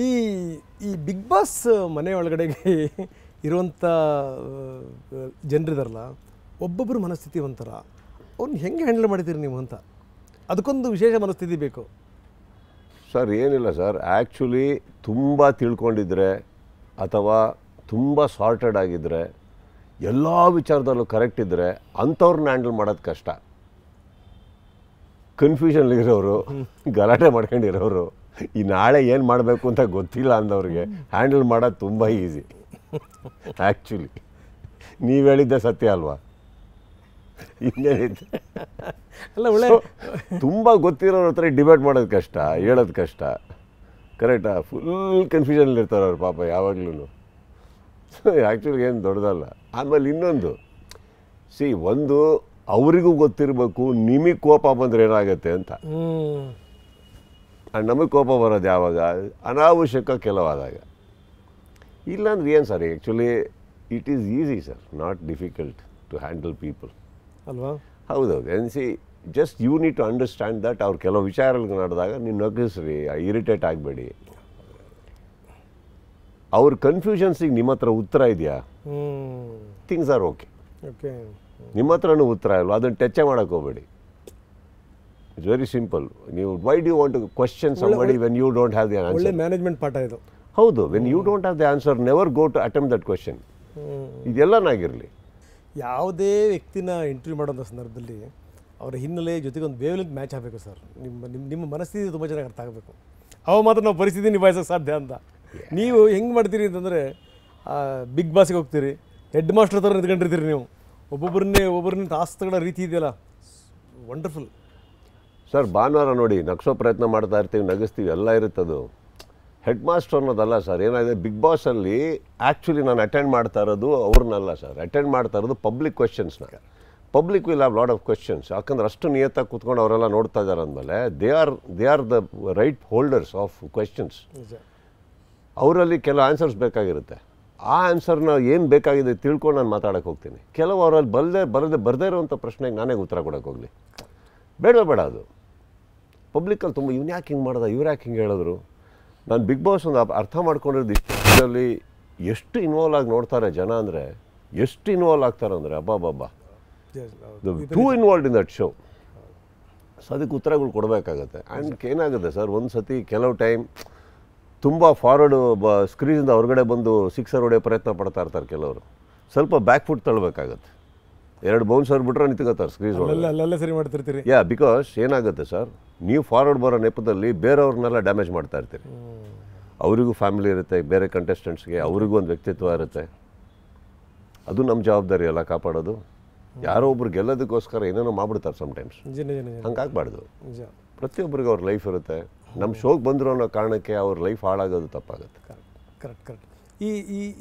ಈ ಈ big boss ಮನೆ ಒಳಗಡೆಗೆ ಇರುವಂಥ ಜನರಿದಾರಲ್ಲ, ಒಬ್ಬೊಬ್ಬರು ಮನಸ್ಥಿತಿ ಒಂಥರ, ಅವ್ನು ಹೆಂಗೆ ಹ್ಯಾಂಡಲ್ ಮಾಡಿದ್ದೀರಿ ನೀವು ಅಂತ, ಅದಕ್ಕೊಂದು ವಿಶೇಷ ಮನಸ್ಥಿತಿ ಬೇಕು. ಸರ್ ಏನಿಲ್ಲ ಸರ್, ಆ್ಯಕ್ಚುಲಿ ತುಂಬ ತಿಳ್ಕೊಂಡಿದ್ರೆ ಅಥವಾ ತುಂಬ ಸಾರ್ಟೆಡ್ ಆಗಿದ್ದರೆ, ಎಲ್ಲ ವಿಚಾರದಲ್ಲೂ ಕರೆಕ್ಟ್ ಇದ್ದರೆ ಅಂಥವ್ರನ್ನ ಹ್ಯಾಂಡಲ್ ಮಾಡೋದು ಕಷ್ಟ. ಕನ್ಫ್ಯೂಷನ್ಲಿರೋರು, ಗಲಾಟೆ ಮಾಡ್ಕೊಂಡಿರೋರು, ಈ ನಾಳೆ ಏನು ಮಾಡಬೇಕು ಅಂತ ಗೊತ್ತಿಲ್ಲ ಅಂದವ್ರಿಗೆ ಹ್ಯಾಂಡಲ್ ಮಾಡೋದು ತುಂಬ ಈಸಿ. ಆ್ಯಕ್ಚುಲಿ ನೀವು ಹೇಳಿದ್ದೆ ಸತ್ಯ ಅಲ್ವಾ? ಇನ್ನೇನಿದೆ ಅಲ್ಲ, ಒಳ್ಳೆ ತುಂಬ ಗೊತ್ತಿರೋರ ಹತ್ರ ಡಿಬೇಟ್ ಮಾಡೋದು ಕಷ್ಟ, ಹೇಳೋದು ಕಷ್ಟ. ಕರೆಕ್ಟಾ? ಫುಲ್ ಕನ್ಫ್ಯೂಷನ್ಲಿರ್ತಾರೆ ಅವ್ರು ಪಾಪ ಯಾವಾಗ್ಲೂ. ಆ್ಯಕ್ಚುಲಿ ಏನು ದೊಡ್ಡದಲ್ಲ. ಆಮೇಲೆ ಇನ್ನೊಂದು, ಒಂದು ಅವರಿಗೂ ಗೊತ್ತಿರಬೇಕು ನಿಮಗೆ ಕೋಪ ಬಂದರೆ ಏನಾಗುತ್ತೆ ಅಂತ. ನಮಗೆ ಕೋಪ ಬರೋದು ಯಾವಾಗ? ಅನಾವಶ್ಯಕ ಕೆಲವಾದಾಗ. ಇಲ್ಲಾಂದ್ರೆ ಏನು sir, actually it is easy sir, not difficult to handle people ಅಲ್ವಾ? ಹೌದೌದು. Just you need to understand that. ಅವ್ರು ಕೆಲವು ವಿಚಾರಗಳು ನಡೆದಾಗ ನೀವು ನಗಿಸ್ರಿ, ಇರಿಟೇಟ್ ಆಗಬೇಡಿ. ಅವ್ರ ಕನ್ಫ್ಯೂಷನ್ಸಿಗೆ ನಿಮ್ಮ ಹತ್ರ ಉತ್ತರ ಇದೆಯಾ? Things are okay. ಓಕೆ, ನಿಮ್ಮ ಹತ್ರನೂ ಉತ್ತರ ಇಲ್ವಾ? ಅದನ್ನು ಟಚ್ಚೇ ಮಾಡೋಕ್ಕೆ ಹೋಗಬೇಡಿ. It's very simple. ನೀವು why do you want to question somebody when you don't have the answer? ಒಳ್ಳೆ ಮ್ಯಾನೇಜ್ಮೆಂಟ್ ಪಾಠ ಇದು. ಹೌದು, when you don't have the answer, never go to attempt that question. ಇದೆಲ್ಲನಾಗಿರಲಿ. ಯಾವುದೇ ವ್ಯಕ್ತಿನ ಇಂಟರ್ವ್ಯೂ ಮಾಡೋಂಥ ಸಂದರ್ಭದಲ್ಲಿ ಅವರ ಹಿನ್ನೆಲೆ ಜೊತೆಗೆ ಒಂದು ವೇವ್ಲೆಂತ್ ಮ್ಯಾಚ್ ಆಗಬೇಕು ಸರ್. ನಿಮ್ಮ ಮನಸ್ಥಿತಿ ತುಂಬ ಚೆನ್ನಾಗಿ ಅರ್ಥ ಆಗಬೇಕು. ಅವ ಮಾತ್ರ ನಾವು ಪರಿಸ್ಥಿತಿ ನಿಭಾಯಿಸೋಕೆ ಸಾಧ್ಯ ಅಂತ. ನೀವು ಹೆಂಗೆ ಮಾಡ್ತೀರಿ ಅಂತಂದರೆ, ಬಿಗ್ ಬಾಸ್ಗೆ ಹೋಗ್ತೀರಿ, ಹೆಡ್ ಮಾಸ್ಟರ್ ಥರ ನಿಂತ್ಕೊಂಡಿರ್ತೀರಿ ನೀವು. ಒಬ್ಬೊಬ್ಬರನ್ನೇ ಟಾಸ್ಕ್ ತಗೊಳ್ಳೋ ರೀತಿ ಇದೆಯಲ್ಲ, ವಂಡರ್ಫುಲ್ ಸರ್. ಭಾನುವಾರ ನೋಡಿ ನಗ್ಸೋ ಪ್ರಯತ್ನ ಮಾಡ್ತಾ ಇರ್ತೀವಿ, ನಗಿಸ್ತೀವಿ, ಎಲ್ಲ ಇರುತ್ತದು. ಹೆಡ್ ಮಾಸ್ಟರ್ ಅನ್ನೋದಲ್ಲ ಸರ್. ಏನಾಗಿದೆ, ಬಿಗ್ ಬಾಸಲ್ಲಿ ಆ್ಯಕ್ಚುಲಿ ನಾನು ಅಟೆಂಡ್ ಮಾಡ್ತಾ ಇರೋದು ಅವ್ರನ್ನಲ್ಲ ಸರ್, ಅಟೆಂಡ್ ಮಾಡ್ತಾ ಇರೋದು ಪಬ್ಲಿಕ್ ಕ್ವೆಶನ್ಸ್ನ. Public will have lot of questions. ಯಾಕಂದ್ರೆ ಅಷ್ಟು ನಿಯತ್ತಾಗಿ ಕೂತ್ಕೊಂಡು ಅವರೆಲ್ಲ ನೋಡ್ತಾ ಇದ್ದಾರೆ ಅಂದಮೇಲೆ they are the right holders of questions. ಅವರಲ್ಲಿ ಕೆಲವು ಆನ್ಸರ್ಸ್ ಬೇಕಾಗಿರುತ್ತೆ. ಆ ಆನ್ಸರ್ನ ಏನು ಬೇಕಾಗಿದೆ ತಿಳ್ಕೊಂಡು ನಾನು ಮಾತಾಡೋಕ್ಕೆ ಹೋಗ್ತೀನಿ. ಕೆಲವು ಅವರಲ್ಲಿ ಬರದೇ ಇರೋವಂಥ ಪ್ರಶ್ನೆಗೆ ನಾನೇ ಉತ್ತರ ಕೊಡೋಕ್ಕೆ ಹೋಗಲಿ, ಬೇಡ ಅದು. ಪಬ್ಲಿಕ್ಕಲ್ಲಿ ತುಂಬ ಇವ್ನು ಯಾಕೆ ಹಿಂಗೆ ಮಾಡ್ದ, ಇವ್ರು ಯಾಕೆ ಹಿಂಗೆ ಹೇಳಿದ್ರು. ನಾನು ಬಿಗ್ ಬಾಸ್ ಒಂದು ಅರ್ಥ ಮಾಡ್ಕೊಂಡಿರೋದು ಇಷ್ಟರಲ್ಲಿ ಎಷ್ಟು ಇನ್ವಾಲ್ವ್ ಆಗಿ ನೋಡ್ತಾರೆ ಜನ ಅಂದರೆ, ಎಷ್ಟು ಇನ್ವಾಲ್ವ್ ಆಗ್ತಾರೆ ಅಂದರೆ ಅಬ್ಬಾ two involved in that show. So ಅದಕ್ಕೆ ಉತ್ತರಗಳು ಕೊಡಬೇಕಾಗತ್ತೆ. ಆ್ಯಂಡ್ ಏನಾಗುತ್ತೆ ಸರ್, ಒಂದು ಸತಿ ಕೆಲವು ಟೈಮ್ ತುಂಬ ಫಾರ್ವರ್ಡು ಸ್ಕ್ರೀನಿಂದ ಹೊರಗಡೆ ಬಂದು ಸಿಕ್ಸರ್ ಹೊಡೆಯೋ ಪ್ರಯತ್ನ ಪಡ್ತಾ ಇರ್ತಾರೆ ಕೆಲವರು. ಸ್ವಲ್ಪ ಬ್ಯಾಕ್ ಫುಟ್ ತಳ್ಳಬೇಕಾಗತ್ತೆ. 2 ಬೌನ್ಸರ್ ಬಿಟ್ರೆ ನಿಂತ್ಕೋತಾರೆ ಸ್ಕ್ರೀನ್ ಅಲ್ಲೆಲ್ಲ ಸರಿ ಮಾಡ್ತಿರ್ತೀರಿ. ಬಿಕಾಸ್ ಏನಾಗುತ್ತೆ ಸರ್, ನೀವು ಫಾರ್ವರ್ಡ್ ಬರೋ ನೆಪದಲ್ಲಿ ಬೇರೆಯವ್ರನ್ನೆಲ್ಲ ಡ್ಯಾಮೇಜ್ ಮಾಡ್ತಾ ಇರ್ತೀರಿ. ಅವರಿಗೂ ಫ್ಯಾಮಿಲಿ ಇರುತ್ತೆ, ಬೇರೆ ಕಂಟೆಸ್ಟೆಂಟ್ಸ್ಗೆ ಅವರಿಗೂ ಒಂದು ವ್ಯಕ್ತಿತ್ವ ಇರುತ್ತೆ. ಅದು ನಮ್ಮ ಜವಾಬ್ದಾರಿ ಎಲ್ಲ ಕಾಪಾಡೋದು. ಯಾರೋ ಒಬ್ರು ಗೆಲ್ಲೋದಕ್ಕೋಸ್ಕರ ಏನೇನೋ ಮಾಡ್ಬಿಡ್ತಾರೆ ಸಮ್ಟೈಮ್ಸ್. ಹಂಗಾಗಬಾರ್ದು. ಪ್ರತಿಯೊಬ್ಬರಿಗೂ ಅವ್ರ ಲೈಫ್ ಇರುತ್ತೆ. ನಮ್ಮ ಶೋಗೆ ಬಂದರು ಅನ್ನೋ ಕಾರಣಕ್ಕೆ ಅವ್ರ ಲೈಫ್ ಹಾಳಾಗೋದು ತಪ್ಪಾಗುತ್ತೆ. ಕರೆಕ್ಟ್.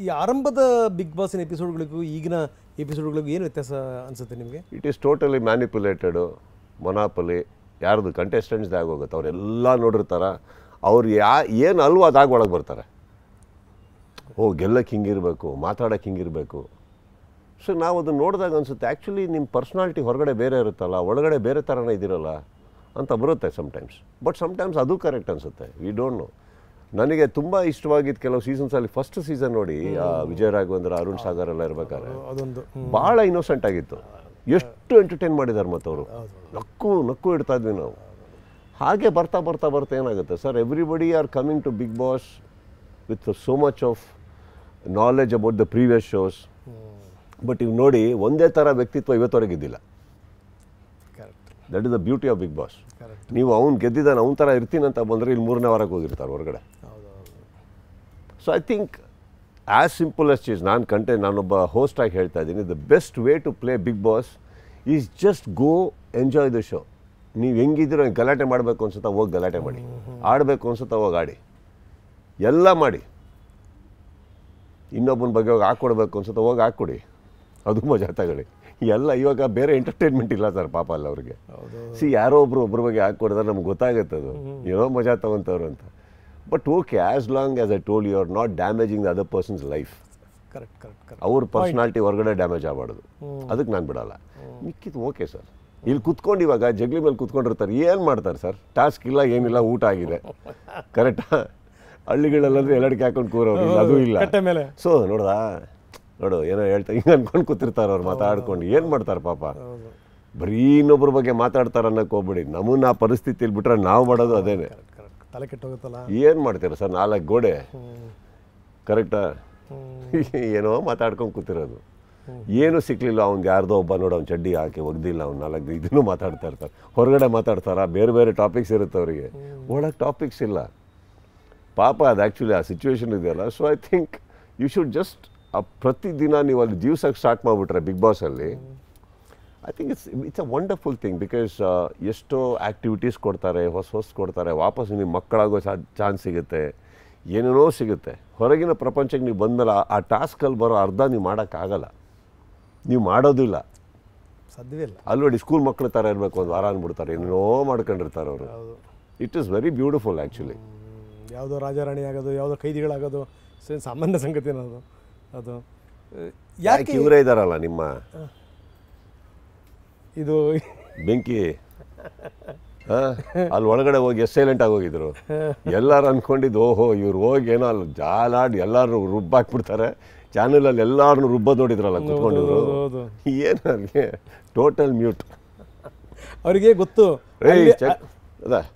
ಈ ಆರಂಭದ ಬಿಗ್ ಬಾಸಿನ ಎಪಿಸೋಡ್ಗಳಿಗೂ ಈಗಿನ ಎಪಿಸೋಡ್ಗಳಿಗೂ ಏನು ವ್ಯತ್ಯಾಸ ಅನಿಸುತ್ತೆ ನಿಮಗೆ? It is totally manipulated, monopoly. ಯಾರ್ದು ಕಂಟೆಸ್ಟೆಂಟ್ಸ್ದೇ ಆಗೋಗುತ್ತೆ. ಅವರೆಲ್ಲ ನೋಡಿರ್ತಾರ, ಅವ್ರು ಏನು ಅಲ್ವೋ ಅದಾಗ ಒಳಗೆ ಬರ್ತಾರೆ. ಗೆಲ್ಲಕ್ಕೆ ಹಿಂಗಿರಬೇಕು, ಮಾತಾಡೋಕ್ಕೆ ಹಿಂಗಿರಬೇಕು. ಸೊ ನಾವು ಅದನ್ನು ನೋಡಿದಾಗ ಅನಿಸುತ್ತೆ, ಆ್ಯಕ್ಚುಲಿ ನಿಮ್ಮ ಪರ್ಸ್ನಾಲಿಟಿ ಹೊರಗಡೆ ಬೇರೆ ಇರುತ್ತಲ್ಲ, ಒಳಗಡೆ ಬೇರೆ ಥರನೇ ಇದಿರಲ್ಲ ಅಂತ ಬರುತ್ತೆ ಸಮ್ಟೈಮ್ಸ್. ಬಟ್ ಸಮ್ಟೈಮ್ಸ್ ಅದು ಕರೆಕ್ಟ್ ಅನಿಸುತ್ತೆ. We don't know. ನನಗೆ ತುಂಬ ಇಷ್ಟವಾಗಿದ್ದು ಕೆಲವು ಸೀಸನ್ಸಲ್ಲಿ, ಫಸ್ಟ್ ಸೀಸನ್ ನೋಡಿ, ವಿಜಯ ರಾಘವೇಂದ್ರ, ಅರುಣ್ ಸಾಗರ್ ಎಲ್ಲ ಇರಬೇಕಾದ್ರೆ ಅದೊಂದು ಭಾಳ ಇನ್ನೋಸೆಂಟ್ ಆಗಿತ್ತು. ಎಷ್ಟು ಎಂಟರ್ಟೈನ್ ಮಾಡಿದ್ದಾರೆ ಮತ್ತು ಅವರು. ನಕ್ಕು ಇಡ್ತಾ ಇದ್ವಿ ನಾವು. ಹಾಗೆ ಬರ್ತಾ ಏನಾಗುತ್ತೆ sir, everybody are coming to Big Boss with so much of knowledge about the previous shows. But ಇವು ನೋಡಿ, ಒಂದೇ ಥರ ವ್ಯಕ್ತಿತ್ವ ಇವತ್ತವರೆಗಿದ್ದಿಲ್ಲ. That is the beauty of Big Boss. ನೀವು ಅವ್ನು ಗೆದ್ದಿದ್ದಾನೆ, ಅವ್ನ ಥರ ಇರ್ತೀನಿ ಅಂತ ಬಂದರೆ ಇಲ್ಲಿ 3ನೇ ವಾರಕ್ಕೆ ಹೋಗಿರ್ತಾರೆ ಹೊರಗಡೆ. So I think as simple as cheese, ನಾನೊಬ್ಬ ಹೋಸ್ಟಾಗಿ ಹೇಳ್ತಾ ಇದ್ದೀನಿ, the best way to play Bigg Boss is just go enjoy the show. ನೀವು ಹೆಂಗಿದ್ದೀರೋ ಗಲಾಟೆ ಮಾಡಬೇಕು ಅನ್ಸುತ್ತಾ ಹೋಗಿ ಗಲಾಟೆ ಮಾಡಿ, ಆಡಬೇಕು ಅನ್ಸುತ್ತಾ ಹೋಗಿ ಆಡಿ, ಎಲ್ಲ ಮಾಡಿ. ಇನ್ನೊಬ್ಬನ ಬಗ್ಗೆ ಹೋಗಿ ಹಾಕ್ಕೊಡ್ಬೇಕು ಅನ್ಸುತ್ತಾ ಹೋಗಿ ಹಾಕ್ಕೊಡಿ, ಅದು ಮಜಾ ತಗೊಳ್ಳಿ. ಎಲ್ಲ ಇವಾಗ ಬೇರೆ ಎಂಟರ್ಟೈನ್ಮೆಂಟ್ ಇಲ್ಲ ಸರ್ ಪಾಪ ಅಲ್ಲ ಅವ್ರಿಗೆ. ಯಾರೋ ಒಬ್ಬರ ಬಗ್ಗೆ ಹಾಕ್ಕೊಡಿದ್ರೆ ನಮ್ಗೆ ಗೊತ್ತಾಗುತ್ತೆ ಅದು ಏನೋ ಮಜಾ ತಗೊಂತವ್ರು ಅಂತ. But okay, as long as I told you are not damaging the other person's life. ಅವ್ರ ಪರ್ಸ್ನಾಲಿಟಿ ಹೊರಗಡೆ ಡ್ಯಾಮೇಜ್ ಆಗಬಾರ್ದು. ಅದಕ್ಕೆ ನಾನು ಬಿಡಲ್ಲ. ಮಿಕ್ಕಿದ್ದು ಓಕೆ ಸರ್. ಇಲ್ಲಿ ಕುತ್ಕೊಂಡು ಇವಾಗ ಜಗ್ಲಿ ಮೇಲೆ ಕುತ್ಕೊಂಡಿರ್ತಾರೆ, ಏನು ಮಾಡ್ತಾರೆ ಸರ್? ಟಾಸ್ಕ್ ಇಲ್ಲ, ಏನಿಲ್ಲ, ಊಟ ಆಗಿದೆ, ಕರೆಕ್ಟಾ? ಹಳ್ಳಿಗಳಲ್ಲಂದ್ರೆ ಎಲ್ಲಡಿಕೆ ಹಾಕೊಂಡು ಕೂರೋರು ಇಲ್ಲ, ಅದು ಇಲ್ಲ. ಕಟ್ಟೆ ಮೇಲೆ ಸೊ ನೋಡು ಏನೋ ಹೇಳ್ತಾ ಹಿಂಗೆ ಅನ್ಕೊಂಡು ಕೂತಿರ್ತಾರೆ ಅವ್ರು ಮಾತಾಡ್ಕೊಂಡು. ಏನು ಮಾಡ್ತಾರೆ ಪಾಪ, ಬರೀ ಇನ್ನೊಬ್ರ ಬಗ್ಗೆ ಮಾತಾಡ್ತಾರೆ ಅನ್ನೋಕೆ ಹೋಗ್ಬಿಡಿ. ನಮ್ಮನ್ನ ಆ ಪರಿಸ್ಥಿತಿಲಿ ಬಿಟ್ರೆ ನಾವು ಮಾಡೋದು ಅದೇನೆ. ತಲೆ ಕೆಟ್ಟೋಗುತ್ತಲ್ಲ. ಏನು ಮಾಡ್ತೀರ ಸರ್, 4 ಗೋಡೆ ಕರೆಕ್ಟಾ, ಏನೋ ಮಾತಾಡ್ಕೊಂಡು ಕೂತಿರೋದು. ಏನು ಸಿಕ್ಕಲಿಲ್ಲ ಅವ್ನಿಗೆ, ಯಾರ್ದೋ ಒಬ್ಬ ನೋಡು ಅವ್ನು ಚಡ್ಡಿ ಹಾಕಿ ಒಗ್ದಿಲ್ಲ, ಅವ್ನು 4 ಇದನ್ನು ಮಾತಾಡ್ತಾ ಇರ್ತಾರೆ. ಹೊರಗಡೆ ಮಾತಾಡ್ತಾರ, ಬೇರೆ ಬೇರೆ ಟಾಪಿಕ್ಸ್ ಇರುತ್ತೆ ಅವರಿಗೆ, ಒಳಗೆ ಟಾಪಿಕ್ಸ್ ಇಲ್ಲ ಪಾಪ. ಅದು ಆ್ಯಕ್ಚುಲಿ ಆ ಸಿಚುವೇಶನ್ ಇದೆಯಲ್ಲ. So I think you should just ಪ್ರತಿದಿನ ನೀವು ಅಲ್ಲಿ ಜೀವ್ಸಕ್ಕೆ ಸ್ಟಾರ್ಟ್ ಮಾಡಿಬಿಟ್ರೆ ಬಿಗ್ ಬಾಸಲ್ಲಿ, I think it's a wonderful thing. Because ಎಷ್ಟೋ ಆ್ಯಕ್ಟಿವಿಟೀಸ್ ಕೊಡ್ತಾರೆ, ಹೊಸ ಕೊಡ್ತಾರೆ, ವಾಪಸ್ ನಿಮ್ಮ ಮಕ್ಕಳಾಗೋ ಚಾನ್ಸ್ ಸಿಗುತ್ತೆ, ಏನೇನೋ ಸಿಗುತ್ತೆ. ಹೊರಗಿನ ಪ್ರಪಂಚಕ್ಕೆ ನೀವು ಬಂದಮೇಲೆ ಆ ಟಾಸ್ಕಲ್ಲಿ ಬರೋ ಅರ್ಧ ನೀವು ಮಾಡೋಕ್ಕಾಗಲ್ಲ, ನೀವು ಮಾಡೋದಿಲ್ಲ, ಸಾಧ್ಯವೇ ಇಲ್ಲ. ಅಲ್ಲಿ ನೋಡಿ ಸ್ಕೂಲ್ ಮಕ್ಕಳ ಥರ ಇರಬೇಕು, ಒಂದು ವಾರ ಅಂದ್ಬಿಡ್ತಾರೆ, ಏನೇನೋ ಮಾಡ್ಕೊಂಡಿರ್ತಾರೆ ಅವರು. It is very beautiful actually. ಯಾವುದೋ ರಾಜಾರಾಣಿ ಆಗೋದು, ಯಾವುದೋ ಕೈದಿಗಳಾಗೋದು ಸಾಮಾನ್ಯ ಸಂಗತಿ ಅದು. ಯಾಕೆ ಇವರೇ ಇದ್ದಾರಲ್ಲ ನಿಮ್ಮ ಇದು ಬೆಂಕಿ, ಅಲ್ಲಿ ಒಳಗಡೆ ಹೋಗಿ ಎಷ್ಟು ಸೈಲೆಂಟ್ ಆಗೋಗಿದ್ರು. ಎಲ್ಲರೂ ಅಂದ್ಕೊಂಡಿದ್ದು ಓಹೋ ಇವ್ರು ಹೋಗಿ ಏನೋ ಅಲ್ಲಿ ಜಾಲಾಡಿ ಎಲ್ಲರೂ ರುಬ್ಬಾಕ್ಬಿಡ್ತಾರೆ. ಚಾನಲಲ್ಲಿ ಎಲ್ಲಾರನ್ನು ರುಬ್ಬೋದು ನೋಡಿದ್ರಲ್ಲ ಕುತ್ಕೊಂಡಿದ್ರು, ಏನು ಅಲ್ಲಿ ಟೋಟಲ್ ಮ್ಯೂಟ್. ಅವರಿಗೆ ಗೊತ್ತು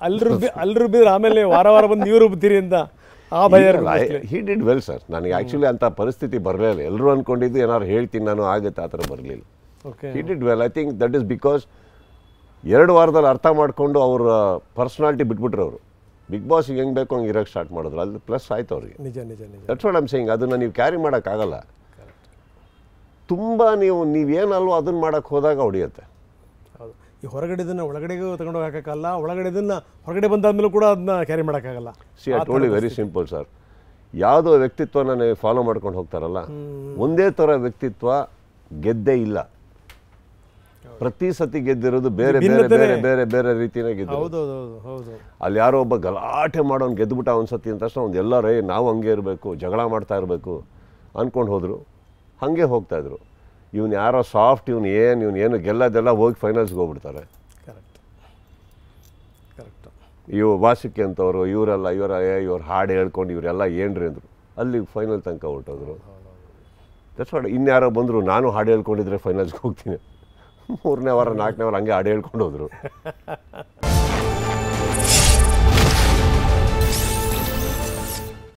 ಅಲ್ಲಿ ರುಬ್ಬಿದ್ರೆ ಆಮೇಲೆ ವಾರ ಬಂದು ನೀವು ರುಬ್ತೀರಿ ಅಂತ ಆ ಭಯ. He did well sir. ನನಗೆ ಆ್ಯಕ್ಚುಲಿ ಅಂಥ ಪರಿಸ್ಥಿತಿ ಬರಲಿಲ್ಲ. ಎಲ್ಲರೂ ಅಂದ್ಕೊಂಡಿದ್ದು ಏನಾದ್ರು ಹೇಳ್ತೀನಿ ನಾನು ಆಗುತ್ತೆ, ಆ ಥರ ಬರಲಿಲ್ಲ. He did well. I think that is because 2 ವಾರದಲ್ಲಿ ಅರ್ಥ ಮಾಡಿಕೊಂಡು ಅವ್ರ ಪರ್ಸ್ನಾಲಿಟಿ ಬಿಟ್ಬಿಟ್ರು ಅವರು. ಬಿಗ್ ಬಾಸ್ಗೆ ಹೆಂಗೆ ಬೇಕು ಹಂಗೆ ಇರೋಕ್ಕೆ ಸ್ಟಾರ್ಟ್ ಮಾಡಿದ್ರು, ಅಲ್ಲಿ ಪ್ಲಸ್ ಆಯ್ತು ಅವ್ರಿಗೆ. ನಿಜ ನಿಜ ನಿಜ. That's what I am saying. ಅದನ್ನು ನೀವು ಕ್ಯಾರಿ ಮಾಡೋಕ್ಕಾಗಲ್ಲ. ತುಂಬ ನೀವೇನಲ್ವೋ ಅದನ್ನು ಮಾಡೋಕ್ಕೆ ಹೋದಾಗ ಹೊಡಿಯುತ್ತೆ. ಹೌದು. ಈ ಹೊರಗಡೆದನ್ನು ಒಳಗಡೆಗೂ ತಗೊಂಡು ಹೋಗೋಕ್ಕಾಗಲ್ಲ, ಒಳಗಡೆದನ್ನು ಹೊರಗಡೆ ಬಂದಾದ್ಮೇಲೂ ಕೂಡ ಅದನ್ನ ಕ್ಯಾರಿ ಮಾಡೋಕ್ಕಾಗಲ್ಲ. See I told you very simple sir. ಯಾವುದೋ ವ್ಯಕ್ತಿತ್ವನ ನೀವು ಫಾಲೋ ಮಾಡ್ಕೊಂಡು ಹೋಗ್ತಾರಲ್ಲ, ಒಂದೇ ಥರ ವ್ಯಕ್ತಿತ್ವ ಗೆದ್ದೇ ಇಲ್ಲ. ಪ್ರತಿ ಸತಿ ಗೆದ್ದಿರೋದು ಬೇರೆ ಬೇರೆ ಬೇರೆ ಬೇರೆ ಬೇರೆ ರೀತಿಯೇ ಗೆದ್ದು. ಅಲ್ಲಿ ಯಾರೋ ಒಬ್ಬ ಗಲಾಟೆ ಮಾಡೋನು ಗೆದ್ದುಬಿಟ್ಟ ಒಂದ್ಸತಿ ಅಂತ ತಕ್ಷಣ ಒಂದು ಎಲ್ಲರೇ ನಾವು ಹಂಗೆ ಇರಬೇಕು, ಜಗಳ ಮಾಡ್ತಾ ಇರಬೇಕು ಅಂದ್ಕೊಂಡು ಹೋದರು. ಹಾಗೆ ಹೋಗ್ತಾಯಿದ್ರು. ಇವನು ಯಾರೋ ಸಾಫ್ಟ್, ಇವನು ಏನು ಗೆಲ್ಲದೆಲ್ಲ ಹೋಗಿ ಫೈನಲ್ಸ್ಗೆ ಹೋಗ್ಬಿಡ್ತಾರೆ. ಇವು ವಾಸಿಕೆ ಅಂತವರು ಇವ್ರ ಹಾಡು ಹೇಳ್ಕೊಂಡು ಇವರೆಲ್ಲ ಏನ್ರಿ ಅಂದರು, ಅಲ್ಲಿ ಫೈನಲ್ ತನಕ ಹೊರಟೋದ್ರು. That's what. ಇನ್ಯಾರೋ ಬಂದರು, ನಾನು ಹಾಡು ಹೇಳ್ಕೊಂಡಿದ್ರೆ ಫೈನಲ್ಸ್ಗೆ ಹೋಗ್ತೀನಿ. 3ನೇ ವಾರ 4ನೇ ವಾರ ಹಂಗೆ ಹಾಡು ಹೇಳ್ಕೊಂಡು ಹೋದರು.